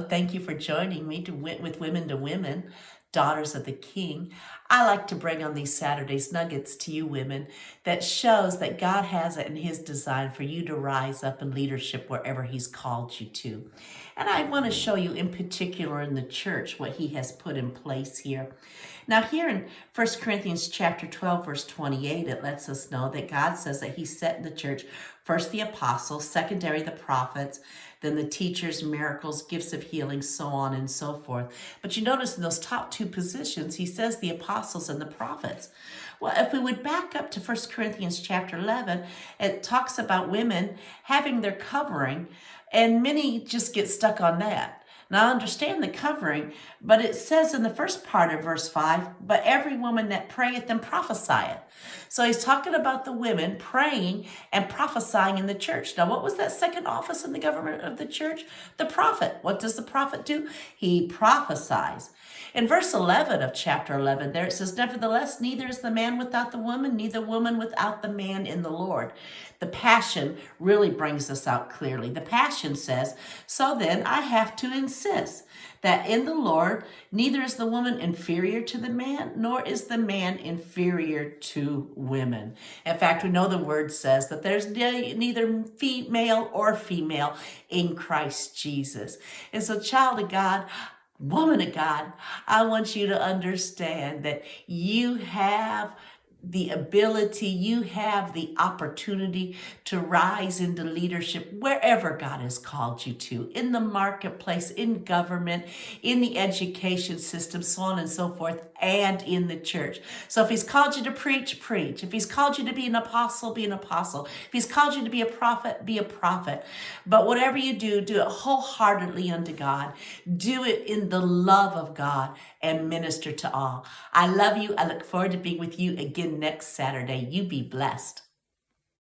Thank you for joining me with Women to Women, Daughters of the King. I like to bring on these Saturdays nuggets to you women that shows that God has it in his design for you to rise up in leadership wherever he's called you to. And I want to show you in particular in the church what he has put in place here. Now here in 1 Corinthians chapter 12, verse 28, it lets us know that God says that he set in the church first the apostles, secondary the prophets, then the teachers, miracles, gifts of healing, so on and so forth. But you notice in those top two positions, he says the apostles and the prophets. Well, if we would back up to 1 Corinthians chapter 11, it talks about women having their covering, and many just get stuck on that. Now, I understand the covering, but it says in the first part of verse 5, but every woman that prayeth and prophesieth. So he's talking about the women praying and prophesying in the church. Now, what was that second office in the government of the church? The prophet. What does the prophet do? He prophesies. In verse 11 of chapter 11, there it says, nevertheless, neither is the man without the woman, neither woman without the man in the Lord. The Passion really brings this out clearly. The Passion says, so then I have to insist that in the Lord, neither is the woman inferior to the man, nor is the man inferior to women. In fact, we know the word says that there's neither male or female in Christ Jesus. And so, child of God, woman of God, I want you to understand that you have the ability, you have the opportunity to rise into leadership wherever God has called you to, in the marketplace, in government, in the education system, so on and so forth, and in the church. So if he's called you to preach, preach. If he's called you to be an apostle, be an apostle. If he's called you to be a prophet, be a prophet. But whatever you do, do it wholeheartedly unto God. Do it in the love of God and minister to all. I love you. I look forward to being with you again next Saturday. You be blessed.